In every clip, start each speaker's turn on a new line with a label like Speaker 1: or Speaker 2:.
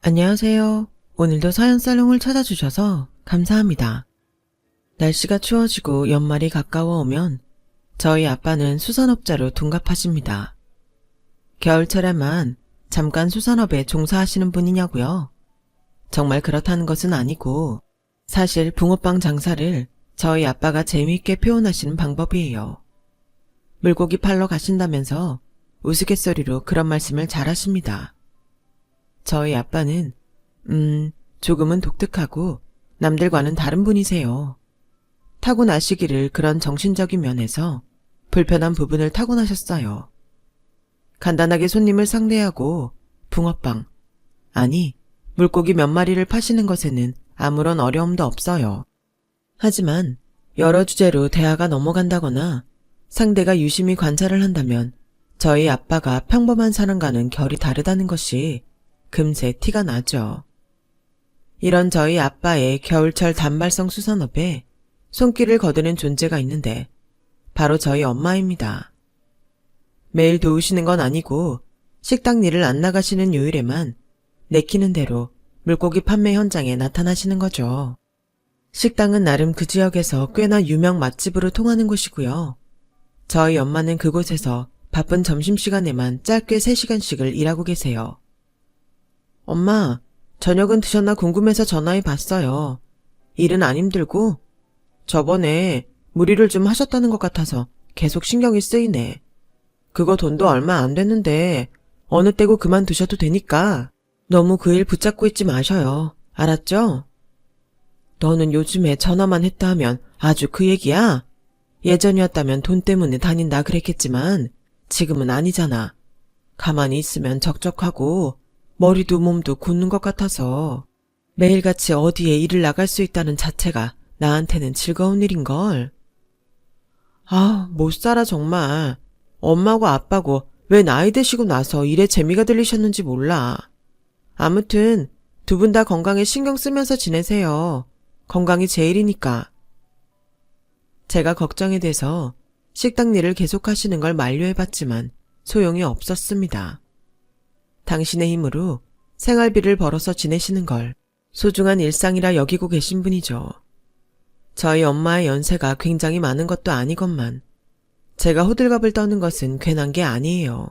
Speaker 1: 안녕하세요. 오늘도 사연살롱을 찾아주셔서 감사합니다. 날씨가 추워지고 연말이 가까워 오면 저희 아빠는 수산업자로 둔갑하십니다. 겨울철에만 잠깐 수산업에 종사하시는 분이냐고요? 정말 그렇다는 것은 아니고 사실 붕어빵 장사를 저희 아빠가 재미있게 표현하시는 방법이에요. 물고기 팔러 가신다면서 우스갯소리로 그런 말씀을 잘 하십니다. 저희 아빠는 조금은 독특하고 남들과는 다른 분이세요. 타고나시기를 그런 정신적인 면에서 불편한 부분을 타고나셨어요. 간단하게 손님을 상대하고 붕어빵, 아니 물고기 몇 마리를 파시는 것에는 아무런 어려움도 없어요. 하지만 여러 주제로 대화가 넘어간다거나 상대가 유심히 관찰을 한다면 저희 아빠가 평범한 사람과는 결이 다르다는 것이 금세 티가 나죠. 이런 저희 아빠의 겨울철 단발성 수산업에 손길을 거두는 존재가 있는데 바로 저희 엄마입니다. 매일 도우시는 건 아니고 식당 일을 안 나가시는 요일에만 내키는 대로 물고기 판매 현장에 나타나시는 거죠. 식당은 나름 그 지역에서 꽤나 유명 맛집으로 통하는 곳이고요. 저희 엄마는 그곳에서 바쁜 점심시간에만 짧게 3시간씩을 일하고 계세요. 엄마, 저녁은 드셨나 궁금해서 전화해 봤어요. 일은 안 힘들고? 저번에 무리를 좀 하셨다는 것 같아서 계속 신경이 쓰이네. 그거 돈도 얼마 안 됐는데 어느 때고 그만두셔도 되니까 너무 그 일 붙잡고 있지 마셔요. 알았죠? 너는 요즘에 전화만 했다 하면 아주 그 얘기야? 예전이었다면 돈 때문에 다닌다 그랬겠지만 지금은 아니잖아. 가만히 있으면 적적하고 머리도 몸도 굳는 것 같아서 매일같이 어디에 일을 나갈 수 있다는 자체가 나한테는 즐거운 일인걸. 아, 못 살아 정말. 엄마고 아빠고 왜 나이 드시고 나서 일에 재미가 들리셨는지 몰라. 아무튼 두 분 다 건강에 신경 쓰면서 지내세요. 건강이 제일이니까. 제가 걱정이 돼서 식당 일을 계속하시는 걸 만류해봤지만 소용이 없었습니다. 당신의 힘으로 생활비를 벌어서 지내시는 걸 소중한 일상이라 여기고 계신 분이죠. 저희 엄마의 연세가 굉장히 많은 것도 아니건만 제가 호들갑을 떠는 것은 괜한 게 아니에요.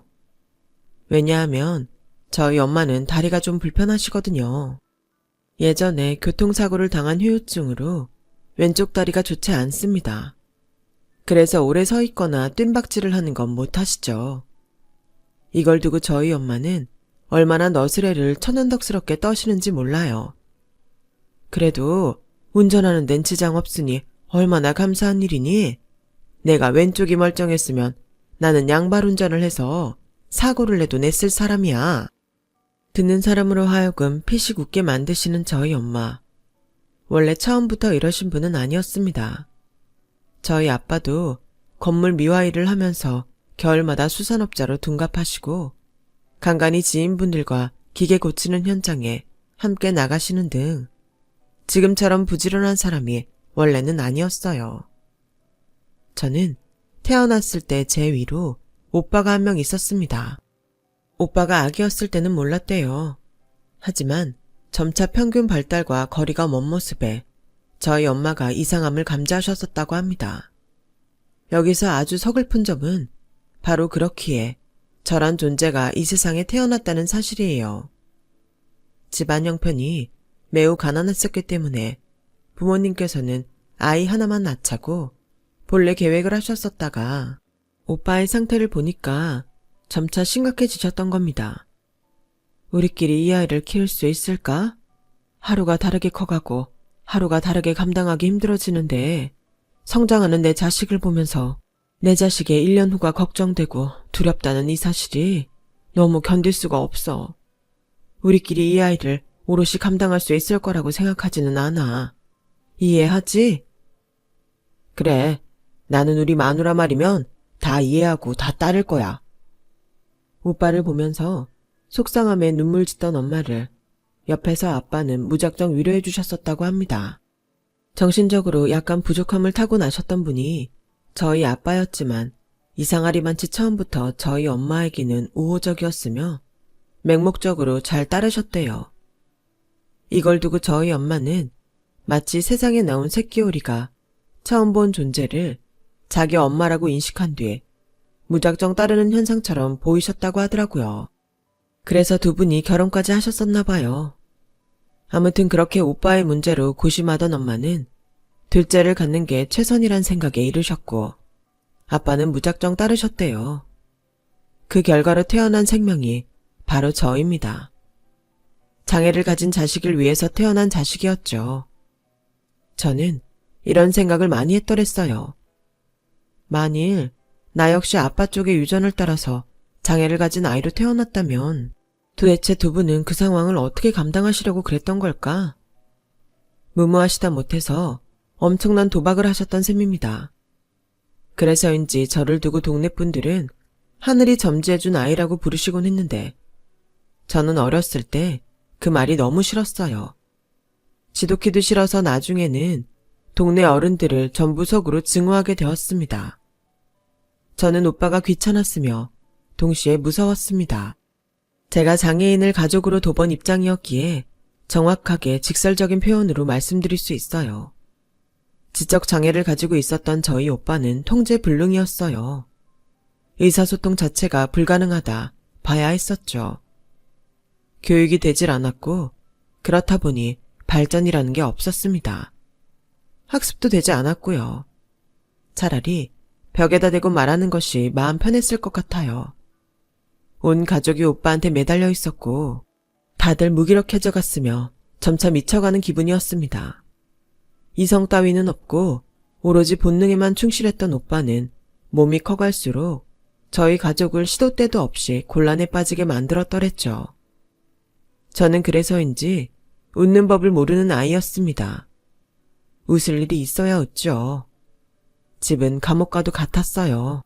Speaker 1: 왜냐하면 저희 엄마는 다리가 좀 불편하시거든요. 예전에 교통사고를 당한 후유증으로 왼쪽 다리가 좋지 않습니다. 그래서 오래 서 있거나 뜀박질을 하는 건 못하시죠. 이걸 두고 저희 엄마는 얼마나 너스레를 천연덕스럽게 떠시는지 몰라요. 그래도 운전하는 데는 지장 없으니 얼마나 감사한 일이니? 내가 왼쪽이 멀쩡했으면 나는 양발 운전을 해서 사고를 내도 냈을 사람이야. 듣는 사람으로 하여금 피식 웃게 만드시는 저희 엄마. 원래 처음부터 이러신 분은 아니었습니다. 저희 아빠도 건물 미화 일을 하면서 겨울마다 수산업자로 둔갑하시고 간간히 지인분들과 기계 고치는 현장에 함께 나가시는 등 지금처럼 부지런한 사람이 원래는 아니었어요. 저는 태어났을 때 제 위로 오빠가 한 명 있었습니다. 오빠가 아기였을 때는 몰랐대요. 하지만 점차 평균 발달과 거리가 먼 모습에 저희 엄마가 이상함을 감지하셨었다고 합니다. 여기서 아주 서글픈 점은 바로 그렇기에 저란 존재가 이 세상에 태어났다는 사실이에요. 집안 형편이 매우 가난했었기 때문에 부모님께서는 아이 하나만 낳자고 본래 계획을 하셨었다가 오빠의 상태를 보니까 점차 심각해지셨던 겁니다. 우리끼리 이 아이를 키울 수 있을까? 하루가 다르게 커가고 하루가 다르게 감당하기 힘들어지는데 성장하는 내 자식을 보면서 내 자식의 1년 후가 걱정되고 두렵다는 이 사실이 너무 견딜 수가 없어. 우리끼리 이 아이를 오롯이 감당할 수 있을 거라고 생각하지는 않아. 이해하지? 그래, 나는 우리 마누라 말이면 다 이해하고 다 따를 거야. 오빠를 보면서 속상함에 눈물 짓던 엄마를 옆에서 아빠는 무작정 위로해 주셨었다고 합니다. 정신적으로 약간 부족함을 타고나셨던 분이 저희 아빠였지만 이상하리만치 처음부터 저희 엄마에게는 우호적이었으며 맹목적으로 잘 따르셨대요. 이걸 두고 저희 엄마는 마치 세상에 나온 새끼오리가 처음 본 존재를 자기 엄마라고 인식한 뒤에 무작정 따르는 현상처럼 보이셨다고 하더라고요. 그래서 두 분이 결혼까지 하셨었나 봐요. 아무튼 그렇게 오빠의 문제로 고심하던 엄마는 둘째를 갖는 게 최선이란 생각에 이르셨고 아빠는 무작정 따르셨대요. 그 결과로 태어난 생명이 바로 저입니다. 장애를 가진 자식을 위해서 태어난 자식이었죠. 저는 이런 생각을 많이 했더랬어요. 만일 나 역시 아빠 쪽의 유전을 따라서 장애를 가진 아이로 태어났다면 도대체 두 분은 그 상황을 어떻게 감당하시려고 그랬던 걸까? 무모하시다 못해서 엄청난 도박을 하셨던 셈입니다. 그래서인지 저를 두고 동네 분들은 하늘이 점지해준 아이라고 부르시곤 했는데 저는 어렸을 때 그 말이 너무 싫었어요. 지독히도 싫어서 나중에는 동네 어른들을 전부석으로 증오하게 되었습니다. 저는 오빠가 귀찮았으며 동시에 무서웠습니다. 제가 장애인을 가족으로 둬본 입장이었기에 정확하게 직설적인 표현으로 말씀드릴 수 있어요. 지적 장애를 가지고 있었던 저희 오빠는 통제불능이었어요. 의사소통 자체가 불가능하다 봐야 했었죠. 교육이 되질 않았고 그렇다 보니 발전이라는 게 없었습니다. 학습도 되지 않았고요. 차라리 벽에다 대고 말하는 것이 마음 편했을 것 같아요. 온 가족이 오빠한테 매달려 있었고 다들 무기력해져 갔으며 점차 미쳐가는 기분이었습니다. 이성 따위는 없고 오로지 본능에만 충실했던 오빠는 몸이 커갈수록 저희 가족을 시도 때도 없이 곤란에 빠지게 만들었더랬죠. 저는 그래서인지 웃는 법을 모르는 아이였습니다. 웃을 일이 있어야 웃죠. 집은 감옥과도 같았어요.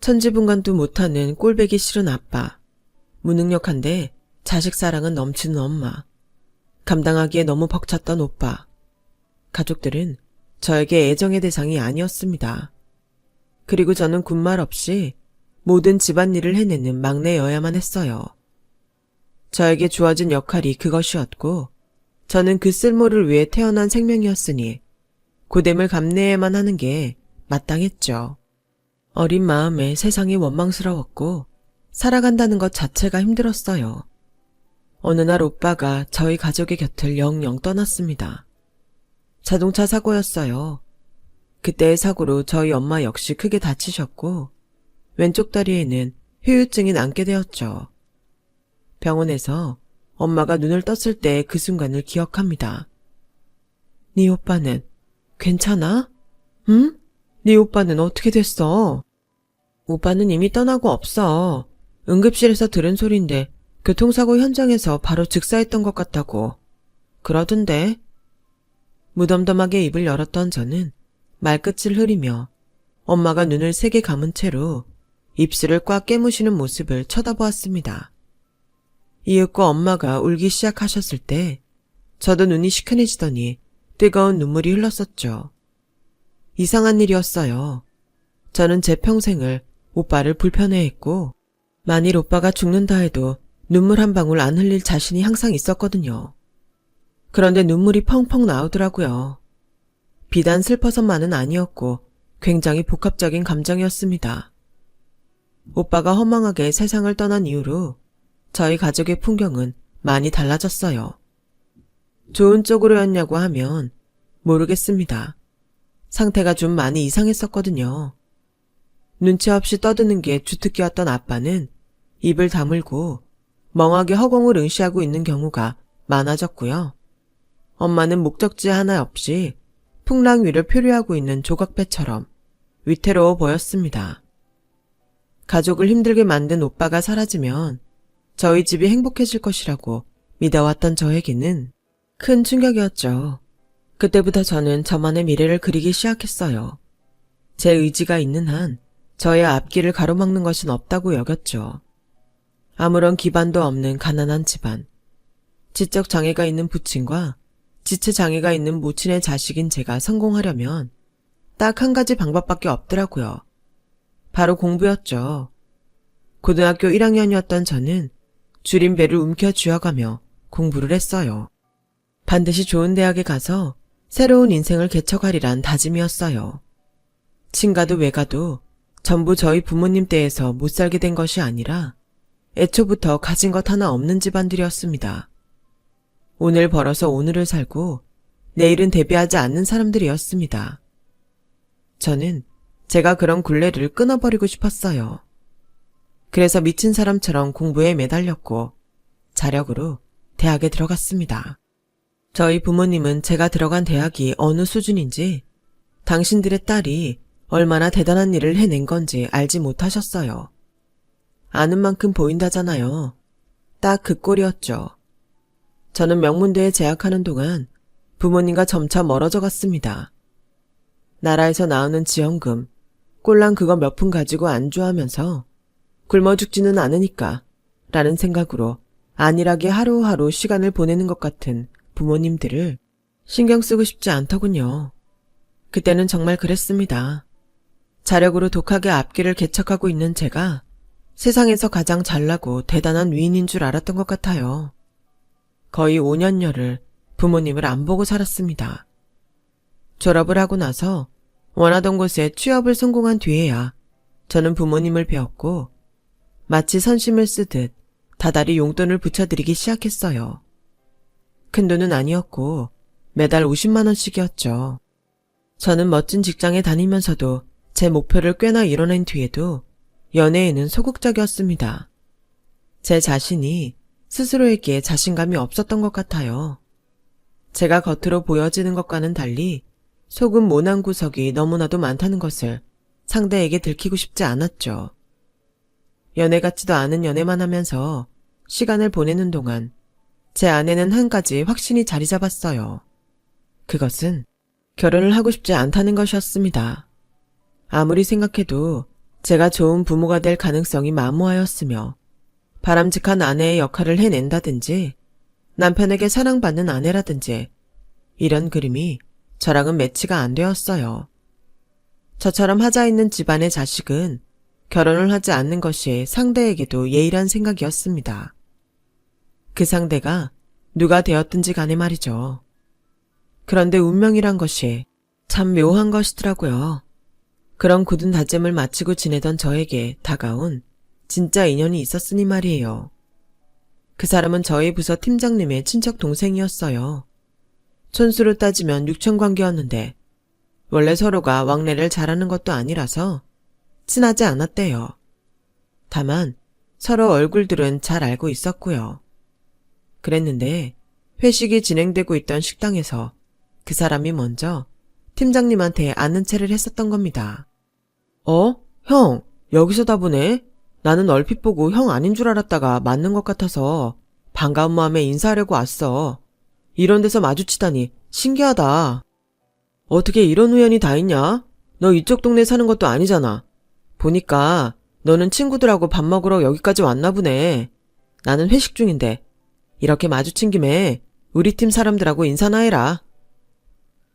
Speaker 1: 천지분간도 못하는 꼴배기 싫은 아빠, 무능력한데 자식 사랑은 넘치는 엄마, 감당하기에 너무 벅찼던 오빠. 가족들은 저에게 애정의 대상이 아니었습니다. 그리고 저는 군말 없이 모든 집안일을 해내는 막내여야만 했어요. 저에게 주어진 역할이 그것이었고 저는 그 쓸모를 위해 태어난 생명이었으니 고됨을 감내해야만 하는 게 마땅했죠. 어린 마음에 세상이 원망스러웠고 살아간다는 것 자체가 힘들었어요. 어느 날 오빠가 저희 가족의 곁을 영영 떠났습니다. 자동차 사고였어요. 그때의 사고로 저희 엄마 역시 크게 다치셨고 왼쪽 다리에는 후유증이 남게 되었죠. 병원에서 엄마가 눈을 떴을 때 그 순간을 기억합니다. 네 오빠는 괜찮아? 응? 네 오빠는 어떻게 됐어? 오빠는 이미 떠나고 없어. 응급실에서 들은 소린데 교통사고 현장에서 바로 즉사했던 것 같다고. 그러던데. 무덤덤하게 입을 열었던 저는 말끝을 흐리며 엄마가 눈을 세게 감은 채로 입술을 꽉 깨무시는 모습을 쳐다보았습니다. 이윽고 엄마가 울기 시작하셨을 때 저도 눈이 시큰해지더니 뜨거운 눈물이 흘렀었죠. 이상한 일이었어요. 저는 제 평생을 오빠를 불편해했고 만일 오빠가 죽는다 해도 눈물 한 방울 안 흘릴 자신이 항상 있었거든요. 그런데 눈물이 펑펑 나오더라고요. 비단 슬퍼서만은 아니었고 굉장히 복합적인 감정이었습니다. 오빠가 허망하게 세상을 떠난 이후로 저희 가족의 풍경은 많이 달라졌어요. 좋은 쪽으로였냐고 하면 모르겠습니다. 상태가 좀 많이 이상했었거든요. 눈치 없이 떠드는 게 주특기였던 아빠는 입을 다물고 멍하게 허공을 응시하고 있는 경우가 많아졌고요. 엄마는 목적지 하나 없이 풍랑 위를 표류하고 있는 조각배처럼 위태로워 보였습니다. 가족을 힘들게 만든 오빠가 사라지면 저희 집이 행복해질 것이라고 믿어왔던 저에게는 큰 충격이었죠. 그때부터 저는 저만의 미래를 그리기 시작했어요. 제 의지가 있는 한 저의 앞길을 가로막는 것은 없다고 여겼죠. 아무런 기반도 없는 가난한 집안, 지적 장애가 있는 부친과 지체 장애가 있는 모친의 자식인 제가 성공하려면 딱 한 가지 방법밖에 없더라고요. 바로 공부였죠. 고등학교 1학년이었던 저는 줄임배를 움켜쥐어가며 공부를 했어요. 반드시 좋은 대학에 가서 새로운 인생을 개척하리란 다짐이었어요. 친가도 외가도 전부 저희 부모님 댁에서 못 살게 된 것이 아니라 애초부터 가진 것 하나 없는 집안들이었습니다. 오늘 벌어서 오늘을 살고 내일은 대비하지 않는 사람들이었습니다. 저는 제가 그런 굴레를 끊어버리고 싶었어요. 그래서 미친 사람처럼 공부에 매달렸고 자력으로 대학에 들어갔습니다. 저희 부모님은 제가 들어간 대학이 어느 수준인지 당신들의 딸이 얼마나 대단한 일을 해낸 건지 알지 못하셨어요. 아는 만큼 보인다잖아요. 딱 그 꼴이었죠. 저는 명문대에 재학하는 동안 부모님과 점차 멀어져 갔습니다. 나라에서 나오는 지원금, 꼴랑 그거 몇 푼 가지고 안주하면서 굶어 죽지는 않으니까 라는 생각으로 안일하게 하루하루 시간을 보내는 것 같은 부모님들을 신경 쓰고 싶지 않더군요. 그때는 정말 그랬습니다. 자력으로 독하게 앞길을 개척하고 있는 제가 세상에서 가장 잘나고 대단한 위인인 줄 알았던 것 같아요. 거의 5년여를 부모님을 안 보고 살았습니다. 졸업을 하고 나서 원하던 곳에 취업을 성공한 뒤에야 저는 부모님을 배웠고 마치 선심을 쓰듯 다달이 용돈을 붙여드리기 시작했어요. 큰돈은 아니었고 매달 50만 원씩이었죠. 저는 멋진 직장에 다니면서도 제 목표를 꽤나 이뤄낸 뒤에도 연애에는 소극적이었습니다. 제 자신이 스스로에게 자신감이 없었던 것 같아요. 제가 겉으로 보여지는 것과는 달리 속은 모난 구석이 너무나도 많다는 것을 상대에게 들키고 싶지 않았죠. 연애 같지도 않은 연애만 하면서 시간을 보내는 동안 제 안에는 한 가지 확신이 자리 잡았어요. 그것은 결혼을 하고 싶지 않다는 것이었습니다. 아무리 생각해도 제가 좋은 부모가 될 가능성이 만무하였으며 바람직한 아내의 역할을 해낸다든지 남편에게 사랑받는 아내라든지 이런 그림이 저랑은 매치가 안 되었어요. 저처럼 하자 있는 집안의 자식은 결혼을 하지 않는 것이 상대에게도 예의란 생각이었습니다. 그 상대가 누가 되었든지 간에 말이죠. 그런데 운명이란 것이 참 묘한 것이더라고요. 그런 굳은 다짐을 마치고 지내던 저에게 다가온 진짜 인연이 있었으니 말이에요. 그 사람은 저희 부서 팀장님의 친척 동생이었어요. 촌수로 따지면 육천관계였는데 원래 서로가 왕래를 잘하는 것도 아니라서 친하지 않았대요. 다만 서로 얼굴들은 잘 알고 있었고요. 그랬는데 회식이 진행되고 있던 식당에서 그 사람이 먼저 팀장님한테 아는 체를 했었던 겁니다. 형, 여기서다 보네? 나는 얼핏 보고 형 아닌 줄 알았다가 맞는 것 같아서 반가운 마음에 인사하려고 왔어. 이런 데서 마주치다니 신기하다. 어떻게 이런 우연이 다 있냐? 너 이쪽 동네 사는 것도 아니잖아. 보니까 너는 친구들하고 밥 먹으러 여기까지 왔나 보네. 나는 회식 중인데 이렇게 마주친 김에 우리 팀 사람들하고 인사나 해라.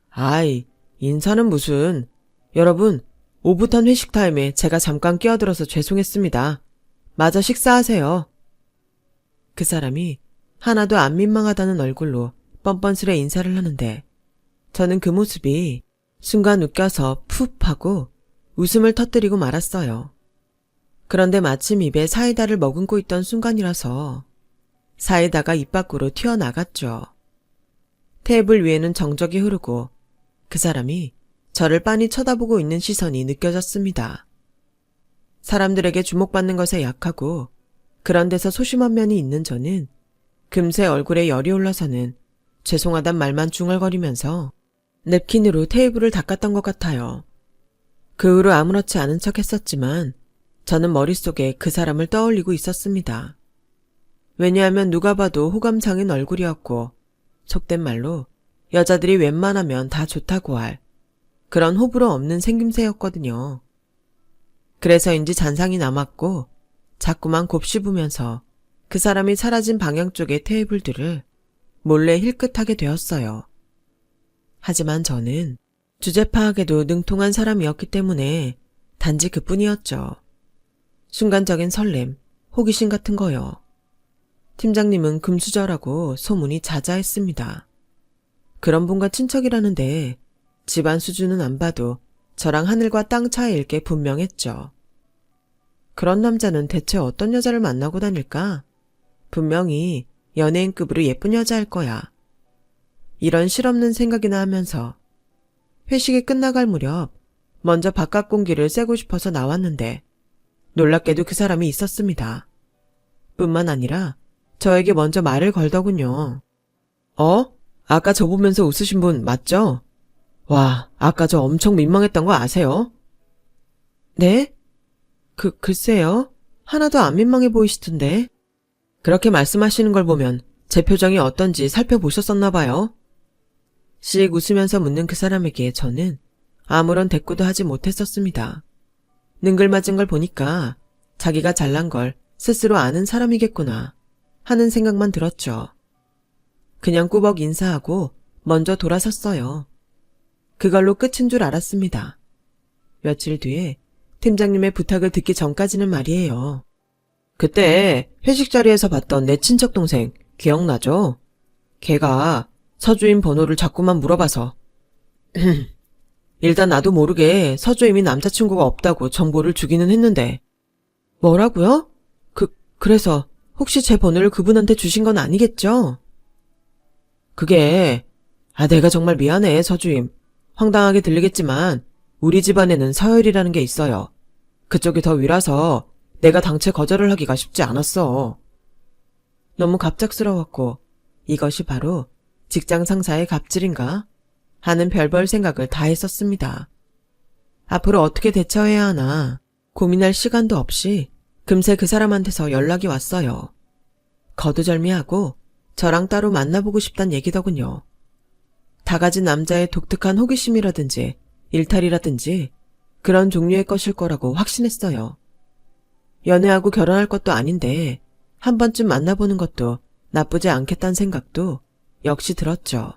Speaker 1: 아이, 인사는 무슨. 여러분, 오붓한 회식 타임에 제가 잠깐 끼어들어서 죄송했습니다. 마저 식사하세요. 그 사람이 하나도 안 민망하다는 얼굴로 뻔뻔스레 인사를 하는데 저는 그 모습이 순간 웃겨서 푹 하고 웃음을 터뜨리고 말았어요. 그런데 마침 입에 사이다를 머금고 있던 순간이라서 사이다가 입 밖으로 튀어나갔죠. 테이블 위에는 정적이 흐르고 그 사람이 저를 빤히 쳐다보고 있는 시선이 느껴졌습니다. 사람들에게 주목받는 것에 약하고 그런 데서 소심한 면이 있는 저는 금세 얼굴에 열이 올라서는 죄송하단 말만 중얼거리면서 냅킨으로 테이블을 닦았던 것 같아요. 그 후로 아무렇지 않은 척 했었지만 저는 머릿속에 그 사람을 떠올리고 있었습니다. 왜냐하면 누가 봐도 호감상인 얼굴이었고 속된 말로 여자들이 웬만하면 다 좋다고 할 그런 호불호 없는 생김새였거든요. 그래서인지 잔상이 남았고 자꾸만 곱씹으면서 그 사람이 사라진 방향 쪽의 테이블들을 몰래 힐끗하게 되었어요. 하지만 저는 주제 파악에도 능통한 사람이었기 때문에 단지 그뿐이었죠. 순간적인 설렘, 호기심 같은 거요. 팀장님은 금수저라고 소문이 자자했습니다. 그런 분과 친척이라는데 집안 수준은 안 봐도 저랑 하늘과 땅 차이일 게 분명했죠. 그런 남자는 대체 어떤 여자를 만나고 다닐까? 분명히 연예인급으로 예쁜 여자일 거야. 이런 실없는 생각이나 하면서 회식이 끝나갈 무렵 먼저 바깥 공기를 쐬고 싶어서 나왔는데 놀랍게도 그 사람이 있었습니다. 뿐만 아니라 저에게 먼저 말을 걸더군요. 아까 저 보면서 웃으신 분 맞죠? 와, 아까 저 엄청 민망했던 거 아세요? 네? 글쎄요. 하나도 안 민망해 보이시던데. 그렇게 말씀하시는 걸 보면 제 표정이 어떤지 살펴보셨었나 봐요. 씩 웃으면서 묻는 그 사람에게 저는 아무런 대꾸도 하지 못했었습니다. 능글맞은 걸 보니까 자기가 잘난 걸 스스로 아는 사람이겠구나 하는 생각만 들었죠. 그냥 꾸벅 인사하고 먼저 돌아섰어요. 그걸로 끝인 줄 알았습니다. 며칠 뒤에 팀장님의 부탁을 듣기 전까지는 말이에요. 그때 회식 자리에서 봤던 내 친척 동생 기억나죠? 걔가 서주임 번호를 자꾸만 물어봐서 일단 나도 모르게 서주임이 남자친구가 없다고 정보를 주기는 했는데 뭐라고요? 그래서 혹시 제 번호를 그분한테 주신 건 아니겠죠? 그게 내가 정말 미안해 서주임. 황당하게 들리겠지만 우리 집안에는 서열이라는 게 있어요. 그쪽이 더 위라서 내가 당최 거절을 하기가 쉽지 않았어. 너무 갑작스러웠고 이것이 바로 직장 상사의 갑질인가? 하는 별별 생각을 다 했었습니다. 앞으로 어떻게 대처해야 하나 고민할 시간도 없이 금세 그 사람한테서 연락이 왔어요. 거두절미하고 저랑 따로 만나보고 싶단 얘기더군요. 다 가진 남자의 독특한 호기심이라든지 일탈이라든지 그런 종류의 것일 거라고 확신했어요. 연애하고 결혼할 것도 아닌데 한 번쯤 만나보는 것도 나쁘지 않겠다는 생각도 역시 들었죠.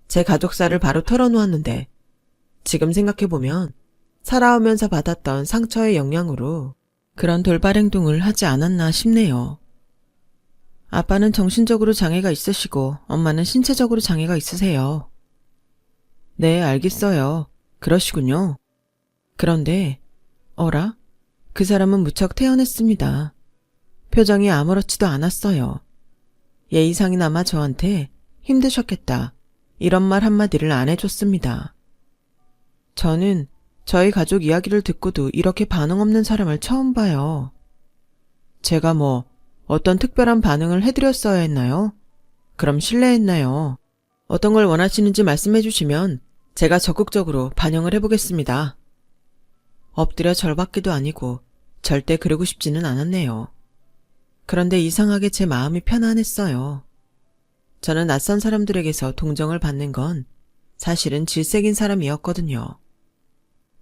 Speaker 1: 제 가족사를 바로 털어놓았는데 지금 생각해보면 살아오면서 받았던 상처의 영향으로 그런 돌발 행동을 하지 않았나 싶네요. 아빠는 정신적으로 장애가 있으시고 엄마는 신체적으로 장애가 있으세요. 네, 알겠어요. 그러시군요. 그런데 어라? 그 사람은 무척 태연했습니다. 표정이 아무렇지도 않았어요. 예의상이나마 저한테 힘드셨겠다 이런 말 한마디를 안 해줬습니다. 저는 저희 가족 이야기를 듣고도 이렇게 반응 없는 사람을 처음 봐요. 제가 어떤 특별한 반응을 해드렸어야 했나요? 그럼 실례했나요? 어떤 걸 원하시는지 말씀해 주시면 제가 적극적으로 반영을 해보겠습니다. 엎드려 절받기도 아니고 절대 그러고 싶지는 않았네요. 그런데 이상하게 제 마음이 편안했어요. 저는 낯선 사람들에게서 동정을 받는 건 사실은 질색인 사람이었거든요.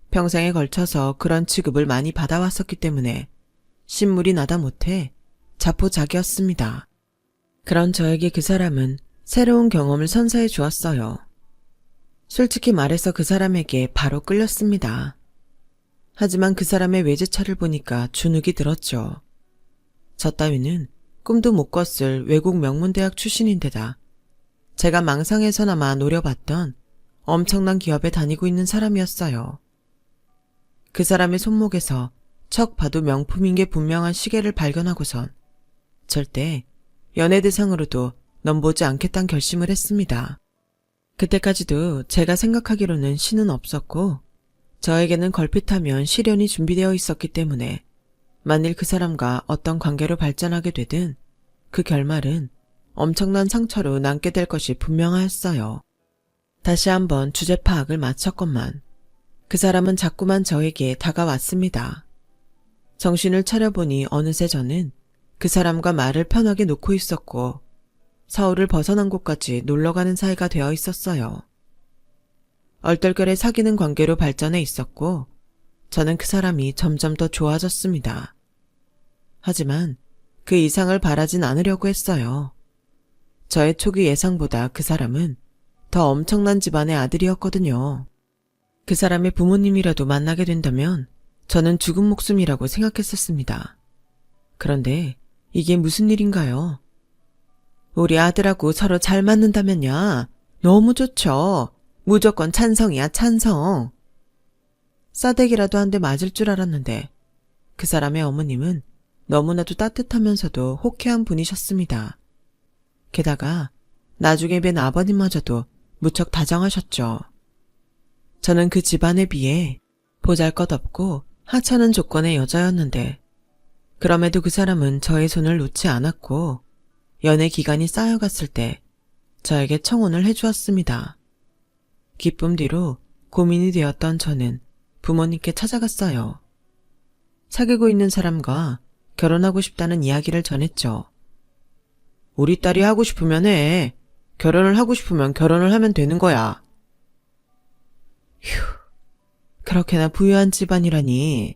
Speaker 1: 평생에 걸쳐서 그런 취급을 많이 받아왔었기 때문에 신물이 나다 못해 자포자기였습니다. 그런 저에게 그 사람은 새로운 경험을 선사해 주었어요. 솔직히 말해서 그 사람에게 바로 끌렸습니다. 하지만 그 사람의 외제차를 보니까 주눅이 들었죠. 저 따위는 꿈도 못 꿨을 외국 명문대학 출신인데다 제가 망상에서나마 노려봤던 엄청난 기업에 다니고 있는 사람이었어요. 그 사람의 손목에서 척 봐도 명품인 게 분명한 시계를 발견하고선 절대 연애 대상으로도 넘보지 않겠다는 결심을 했습니다. 그때까지도 제가 생각하기로는 신은 없었고 저에게는 걸핏하면 시련이 준비되어 있었기 때문에 만일 그 사람과 어떤 관계로 발전하게 되든 그 결말은 엄청난 상처로 남게 될 것이 분명하였어요. 다시 한번 주제 파악을 마쳤건만 그 사람은 자꾸만 저에게 다가왔습니다. 정신을 차려보니 어느새 저는 그 사람과 말을 편하게 놓고 있었고 서울을 벗어난 곳까지 놀러가는 사이가 되어 있었어요. 얼떨결에 사귀는 관계로 발전해 있었고 저는 그 사람이 점점 더 좋아졌습니다. 하지만 그 이상을 바라진 않으려고 했어요. 저의 초기 예상보다 그 사람은 더 엄청난 집안의 아들이었거든요. 그 사람의 부모님이라도 만나게 된다면 저는 죽은 목숨이라고 생각했었습니다. 그런데 이게 무슨 일인가요? 우리 아들하고 서로 잘 맞는다면야 너무 좋죠. 무조건 찬성이야, 찬성. 싸대기라도 한 대 맞을 줄 알았는데 그 사람의 어머님은 너무나도 따뜻하면서도 호쾌한 분이셨습니다. 게다가 나중에 뵌 아버님마저도 무척 다정하셨죠. 저는 그 집안에 비해 보잘것없고 하찮은 조건의 여자였는데 그럼에도 그 사람은 저의 손을 놓지 않았고 연애 기간이 쌓여갔을 때 저에게 청혼을 해주었습니다. 기쁨 뒤로 고민이 되었던 저는 부모님께 찾아갔어요. 사귀고 있는 사람과 결혼하고 싶다는 이야기를 전했죠. 우리 딸이 하고 싶으면 해. 결혼을 하고 싶으면 결혼을 하면 되는 거야. 휴, 그렇게나 부유한 집안이라니.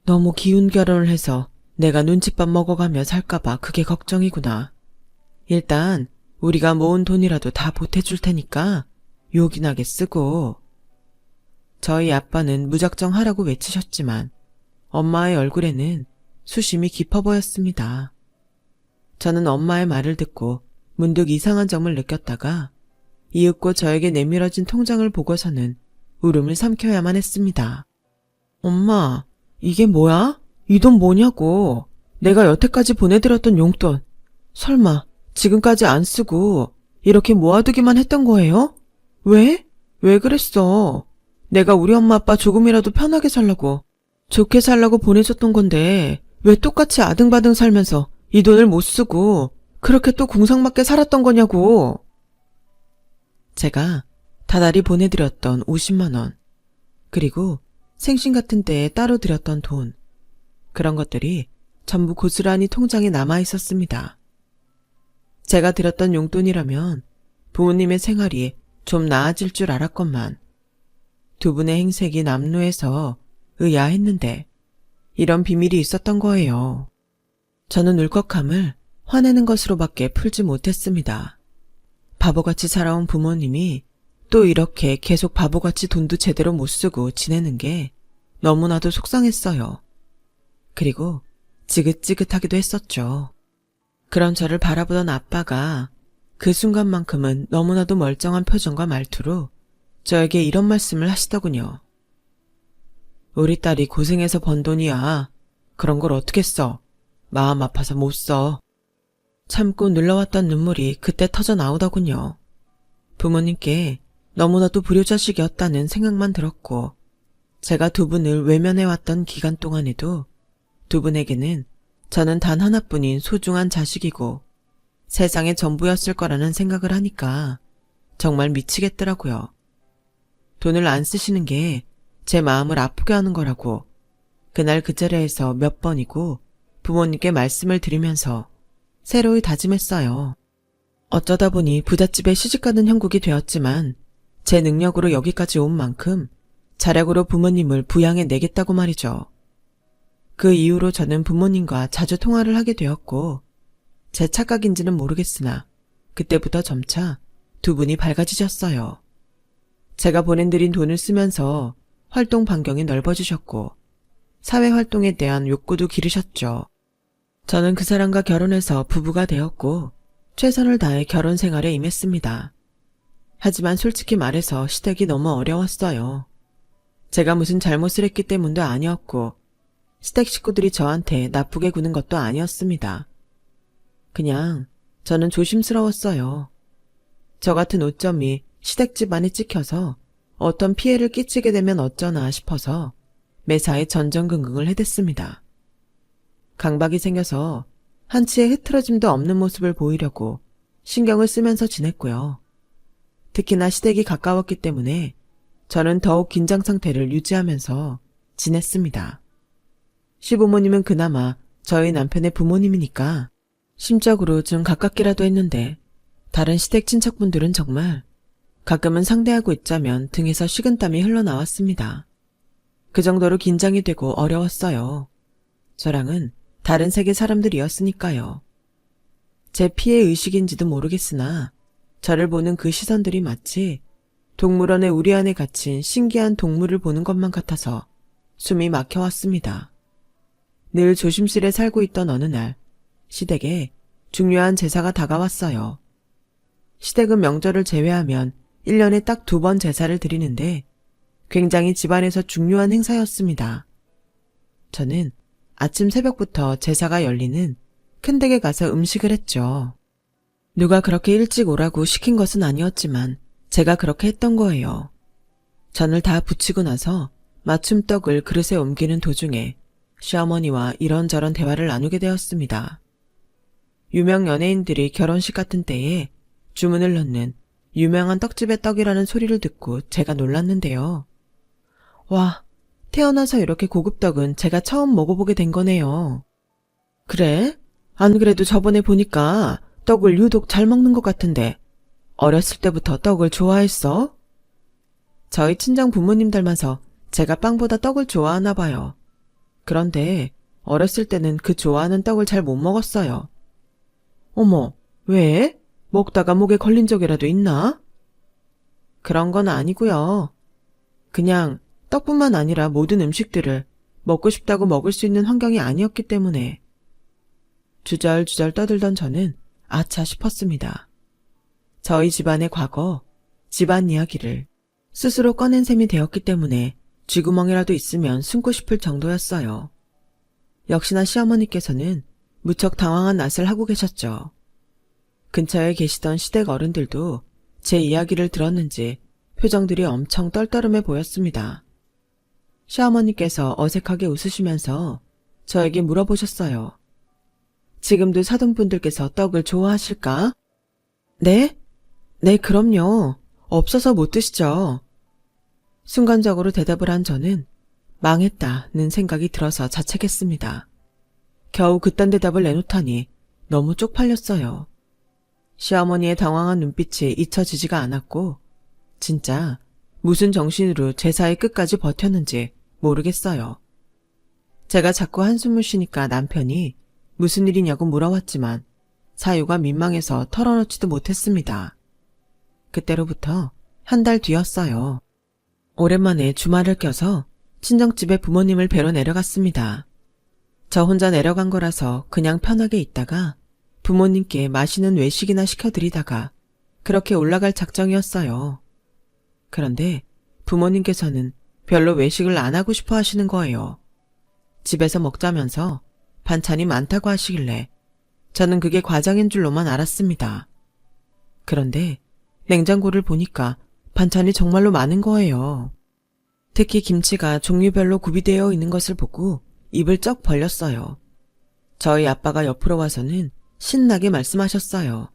Speaker 1: 너무 기운 결혼을 해서 내가 눈칫밥 먹어가며 살까봐 그게 걱정이구나. 일단 우리가 모은 돈이라도 다 보태줄 테니까 요긴하게 쓰고. 저희 아빠는 무작정 하라고 외치셨지만 엄마의 얼굴에는 수심이 깊어 보였습니다. 저는 엄마의 말을 듣고 문득 이상한 점을 느꼈다가 이윽고 저에게 내밀어진 통장을 보고서는 울음을 삼켜야만 했습니다. 엄마, 이게 뭐야? 이 돈 뭐냐고. 내가 여태까지 보내드렸던 용돈. 설마 지금까지 안 쓰고 이렇게 모아두기만 했던 거예요? 왜? 왜 그랬어? 내가 우리 엄마 아빠 조금이라도 편하게 살라고, 좋게 살라고 보내줬던 건데 왜 똑같이 아등바등 살면서 이 돈을 못 쓰고 그렇게 또 궁상맞게 살았던 거냐고. 제가 다달이 보내드렸던 50만 원, 그리고 생신 같은 때에 따로 드렸던 돈, 그런 것들이 전부 고스란히 통장에 남아 있었습니다. 제가 드렸던 용돈이라면 부모님의 생활이 좀 나아질 줄 알았건만 두 분의 행색이 남루해서 의아했는데 이런 비밀이 있었던 거예요. 저는 울컥함을 화내는 것으로밖에 풀지 못했습니다. 바보같이 살아온 부모님이 또 이렇게 계속 바보같이 돈도 제대로 못 쓰고 지내는 게 너무나도 속상했어요. 그리고 지긋지긋하기도 했었죠. 그런 저를 바라보던 아빠가 그 순간만큼은 너무나도 멀쩡한 표정과 말투로 저에게 이런 말씀을 하시더군요. 우리 딸이 고생해서 번 돈이야. 그런 걸 어떻게 써? 마음 아파서 못 써. 참고 눌러왔던 눈물이 그때 터져 나오더군요. 부모님께 너무나도 불효자식이었다는 생각만 들었고 제가 두 분을 외면해왔던 기간 동안에도 두 분에게는 저는 단 하나뿐인 소중한 자식이고 세상의 전부였을 거라는 생각을 하니까 정말 미치겠더라고요. 돈을 안 쓰시는 게 제 마음을 아프게 하는 거라고 그날 그 자리에서 몇 번이고 부모님께 말씀을 드리면서 새로이 다짐했어요. 어쩌다 보니 부잣집에 시집가는 형국이 되었지만 제 능력으로 여기까지 온 만큼 자력으로 부모님을 부양해 내겠다고 말이죠. 그 이후로 저는 부모님과 자주 통화를 하게 되었고 제 착각인지는 모르겠으나 그때부터 점차 두 분이 밝아지셨어요. 제가 보낸드린 돈을 쓰면서 활동 반경이 넓어지셨고 사회활동에 대한 욕구도 기르셨죠. 저는 그 사람과 결혼해서 부부가 되었고 최선을 다해 결혼 생활에 임했습니다. 하지만 솔직히 말해서 시댁이 너무 어려웠어요. 제가 무슨 잘못을 했기 때문도 아니었고 시댁 식구들이 저한테 나쁘게 구는 것도 아니었습니다. 그냥 저는 조심스러웠어요. 저 같은 오점이 시댁 집안에 찍혀서 어떤 피해를 끼치게 되면 어쩌나 싶어서 매사에 전전긍긍을 해댔습니다. 강박이 생겨서 한치의 흐트러짐도 없는 모습을 보이려고 신경을 쓰면서 지냈고요. 특히나 시댁이 가까웠기 때문에 저는 더욱 긴장 상태를 유지하면서 지냈습니다. 시부모님은 그나마 저희 남편의 부모님이니까 심적으로 좀 가깝기라도 했는데 다른 시댁 친척분들은 정말 가끔은 상대하고 있자면 등에서 식은땀이 흘러나왔습니다. 그 정도로 긴장이 되고 어려웠어요. 저랑은 다른 세계 사람들이었으니까요. 제 피해 의식인지도 모르겠으나 저를 보는 그 시선들이 마치 동물원에 우리 안에 갇힌 신기한 동물을 보는 것만 같아서 숨이 막혀왔습니다. 늘 조심스레 살고 있던 어느 날 시댁에 중요한 제사가 다가왔어요. 시댁은 명절을 제외하면 1년에 딱 2번 제사를 드리는데 굉장히 집안에서 중요한 행사였습니다. 저는 아침 새벽부터 제사가 열리는 큰 댁에 가서 음식을 했죠. 누가 그렇게 일찍 오라고 시킨 것은 아니었지만 제가 그렇게 했던 거예요. 전을 다 부치고 나서 맞춤 떡을 그릇에 옮기는 도중에 시어머니와 이런저런 대화를 나누게 되었습니다. 유명 연예인들이 결혼식 같은 때에 주문을 넣는 유명한 떡집의 떡이라는 소리를 듣고 제가 놀랐는데요. 와, 태어나서 이렇게 고급 떡은 제가 처음 먹어보게 된 거네요. 그래? 안 그래도 저번에 보니까 떡을 유독 잘 먹는 것 같은데 어렸을 때부터 떡을 좋아했어? 저희 친정 부모님 닮아서 제가 빵보다 떡을 좋아하나 봐요. 그런데 어렸을 때는 그 좋아하는 떡을 잘 못 먹었어요. 어머, 왜? 먹다가 목에 걸린 적이라도 있나? 그런 건 아니고요. 그냥 떡뿐만 아니라 모든 음식들을 먹고 싶다고 먹을 수 있는 환경이 아니었기 때문에. 주절주절 떠들던 저는 아차 싶었습니다. 저희 집안의 과거, 집안 이야기를 스스로 꺼낸 셈이 되었기 때문에 쥐구멍이라도 있으면 숨고 싶을 정도였어요. 역시나 시어머니께서는 무척 당황한 낯을 하고 계셨죠. 근처에 계시던 시댁 어른들도 제 이야기를 들었는지 표정들이 엄청 떨떠름해 보였습니다. 시어머니께서 어색하게 웃으시면서 저에게 물어보셨어요. 지금도 사돈분들께서 떡을 좋아하실까? 네? 네, 그럼요. 없어서 못 드시죠. 순간적으로 대답을 한 저는 망했다는 생각이 들어서 자책했습니다. 겨우 그딴 대답을 내놓다니 너무 쪽팔렸어요. 시어머니의 당황한 눈빛이 잊혀지지가 않았고 진짜 무슨 정신으로 제사의 끝까지 버텼는지 모르겠어요. 제가 자꾸 한숨을 쉬니까 남편이 무슨 일이냐고 물어왔지만 사유가 민망해서 털어놓지도 못했습니다. 그때로부터 한 달 뒤였어요. 오랜만에 주말을 껴서 친정집에 부모님을 뵈러 내려갔습니다. 저 혼자 내려간 거라서 그냥 편하게 있다가 부모님께 맛있는 외식이나 시켜드리다가 그렇게 올라갈 작정이었어요. 그런데 부모님께서는 별로 외식을 안 하고 싶어 하시는 거예요. 집에서 먹자면서 반찬이 많다고 하시길래 저는 그게 과장인 줄로만 알았습니다. 그런데 냉장고를 보니까 반찬이 정말로 많은 거예요. 특히 김치가 종류별로 구비되어 있는 것을 보고 입을 쩍 벌렸어요. 저희 아빠가 옆으로 와서는 신나게 말씀하셨어요.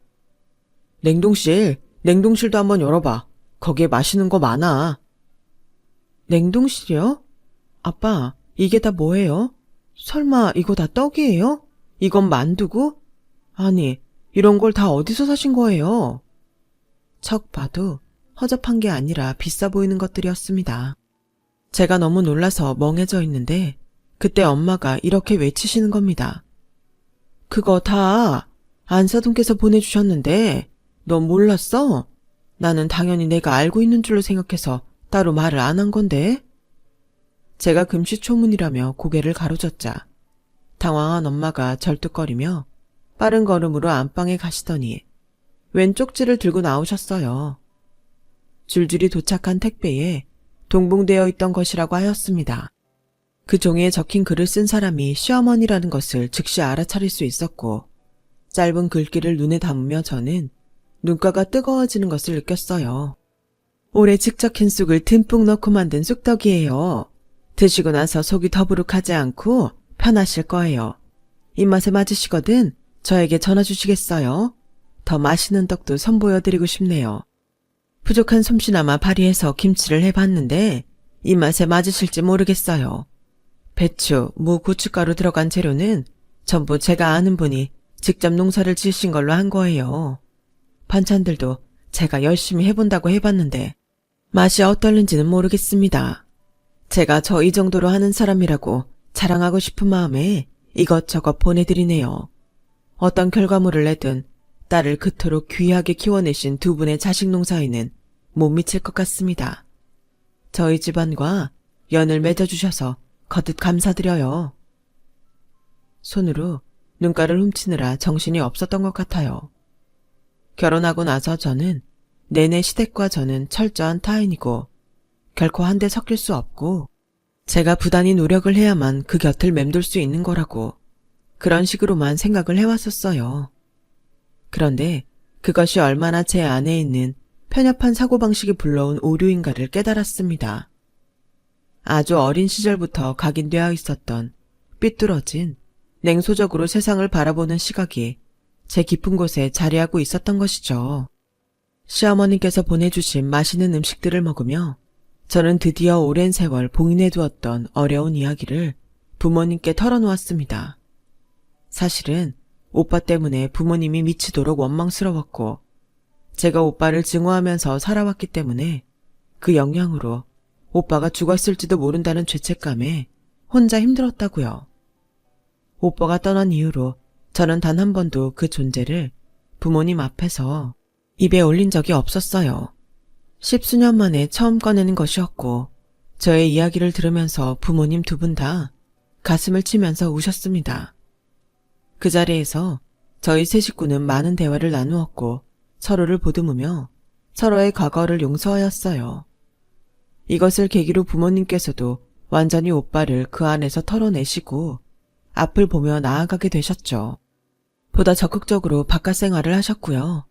Speaker 1: 냉동실도 한번 열어봐. 거기에 맛있는 거 많아. 냉동실이요? 아빠, 이게 다 뭐예요? 설마 이거 다 떡이에요? 이건 만두고? 아니, 이런 걸 다 어디서 사신 거예요? 척 봐도 허접한 게 아니라 비싸 보이는 것들이었습니다. 제가 너무 놀라서 멍해져 있는데 그때 엄마가 이렇게 외치시는 겁니다. 그거 다 안사돈께서 보내주셨는데 너 몰랐어? 나는 당연히 내가 알고 있는 줄로 생각해서 따로 말을 안 한 건데. 제가 금시초문이라며 고개를 가로젓자 당황한 엄마가 절뚝거리며 빠른 걸음으로 안방에 가시더니 왼 쪽지를 들고 나오셨어요. 줄줄이 도착한 택배에 동봉되어 있던 것이라고 하였습니다. 그 종이에 적힌 글을 쓴 사람이 시어머니라는 것을 즉시 알아차릴 수 있었고 짧은 글귀를 눈에 담으며 저는 눈가가 뜨거워지는 것을 느꼈어요. 올해 직접 캔 쑥을 듬뿍 넣고 만든 쑥떡이에요. 드시고 나서 속이 더부룩하지 않고 편하실 거예요. 입맛에 맞으시거든 저에게 전화 주시겠어요? 더 맛있는 떡도 선보여드리고 싶네요. 부족한 솜씨나마 발휘해서 김치를 해봤는데 입맛에 맞으실지 모르겠어요. 배추, 무, 고춧가루 들어간 재료는 전부 제가 아는 분이 직접 농사를 지으신 걸로 한 거예요. 반찬들도 제가 열심히 해본다고 해봤는데 맛이 어떨는지는 모르겠습니다. 제가 저 이 정도로 하는 사람이라고 자랑하고 싶은 마음에 이것저것 보내드리네요. 어떤 결과물을 내든 딸을 그토록 귀하게 키워내신 두 분의 자식 농사에는 못 미칠 것 같습니다. 저희 집안과 연을 맺어주셔서 거듭 감사드려요. 손으로 눈가를 훔치느라 정신이 없었던 것 같아요. 결혼하고 나서 저는 내내 시댁과 저는 철저한 타인이고 결코 한데 섞일 수 없고 제가 부단히 노력을 해야만 그 곁을 맴돌 수 있는 거라고 그런 식으로만 생각을 해왔었어요. 그런데 그것이 얼마나 제 안에 있는 편협한 사고방식이 불러온 오류인가를 깨달았습니다. 아주 어린 시절부터 각인되어 있었던 삐뚤어진 냉소적으로 세상을 바라보는 시각이 제 깊은 곳에 자리하고 있었던 것이죠. 시어머니께서 보내주신 맛있는 음식들을 먹으며 저는 드디어 오랜 세월 봉인해두었던 어려운 이야기를 부모님께 털어놓았습니다. 사실은 오빠 때문에 부모님이 미치도록 원망스러웠고 제가 오빠를 증오하면서 살아왔기 때문에 그 영향으로 오빠가 죽었을지도 모른다는 죄책감에 혼자 힘들었다고요. 오빠가 떠난 이후로 저는 단 한 번도 그 존재를 부모님 앞에서 입에 올린 적이 없었어요. 10수년 만에 처음 꺼내는 것이었고 저의 이야기를 들으면서 부모님 두 분 다 가슴을 치면서 우셨습니다. 그 자리에서 저희 세 식구는 많은 대화를 나누었고 서로를 보듬으며 서로의 과거를 용서하였어요. 이것을 계기로 부모님께서도 완전히 오빠를 그 안에서 털어내시고 앞을 보며 나아가게 되셨죠. 보다 적극적으로 바깥 생활을 하셨고요.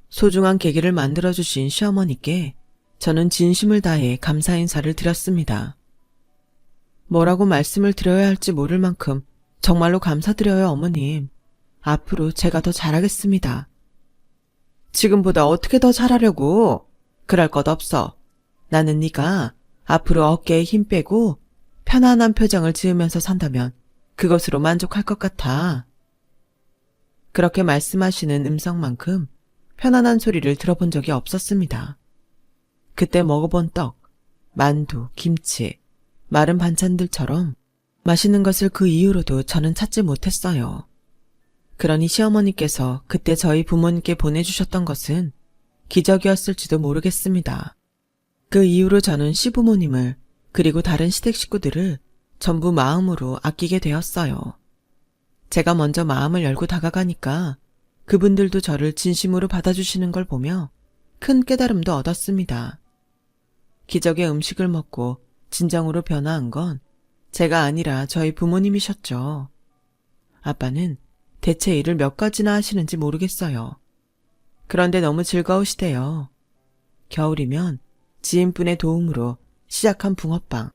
Speaker 1: 소중한 계기를 만들어주신 시어머니께 저는 진심을 다해 감사 인사를 드렸습니다. 뭐라고 말씀을 드려야 할지 모를 만큼 정말로 감사드려요, 어머님. 앞으로 제가 더 잘하겠습니다. 지금보다 어떻게 더 잘하려고? 그럴 것 없어. 나는 네가 앞으로 어깨에 힘 빼고 편안한 표정을 지으면서 산다면 그것으로 만족할 것 같아. 그렇게 말씀하시는 음성만큼 편안한 소리를 들어본 적이 없었습니다. 그때 먹어본 떡, 만두, 김치, 마른 반찬들처럼 맛있는 것을 그 이후로도 저는 찾지 못했어요. 그러니 시어머니께서 그때 저희 부모님께 보내주셨던 것은 기적이었을지도 모르겠습니다. 그 이후로 저는 시부모님을 그리고 다른 시댁 식구들을 전부 마음으로 아끼게 되었어요. 제가 먼저 마음을 열고 다가가니까 그분들도 저를 진심으로 받아주시는 걸 보며 큰 깨달음도 얻었습니다. 기적의 음식을 먹고 진정으로 변화한 건 제가 아니라 저희 부모님이셨죠. 아빠는 대체 일을 몇 가지나 하시는지 모르겠어요. 그런데 너무 즐거우시대요. 겨울이면 지인분의 도움으로 시작한 붕어빵,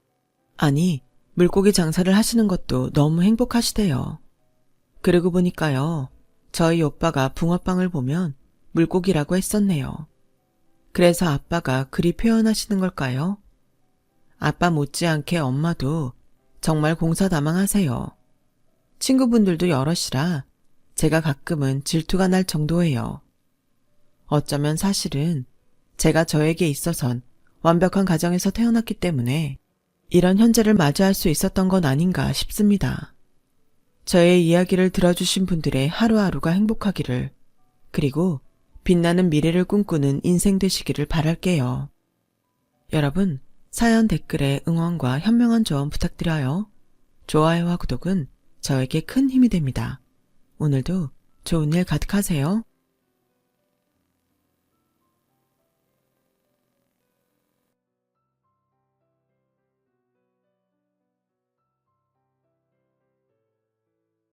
Speaker 1: 아니 물고기 장사를 하시는 것도 너무 행복하시대요. 그러고 보니까요, 저희 오빠가 붕어빵을 보면 물고기라고 했었네요. 그래서 아빠가 그리 표현하시는 걸까요? 아빠 못지않게 엄마도 정말 공사다망하세요. 친구분들도 여럿이라 제가 가끔은 질투가 날 정도예요. 어쩌면 사실은 제가 저에게 있어선 완벽한 가정에서 태어났기 때문에 이런 현재를 맞이할 수 있었던 건 아닌가 싶습니다. 저의 이야기를 들어주신 분들의 하루하루가 행복하기를, 그리고 빛나는 미래를 꿈꾸는 인생 되시기를 바랄게요. 여러분, 사연 댓글에 응원과 현명한 조언 부탁드려요. 좋아요와 구독은 저에게 큰 힘이 됩니다. 오늘도 좋은 일 가득하세요.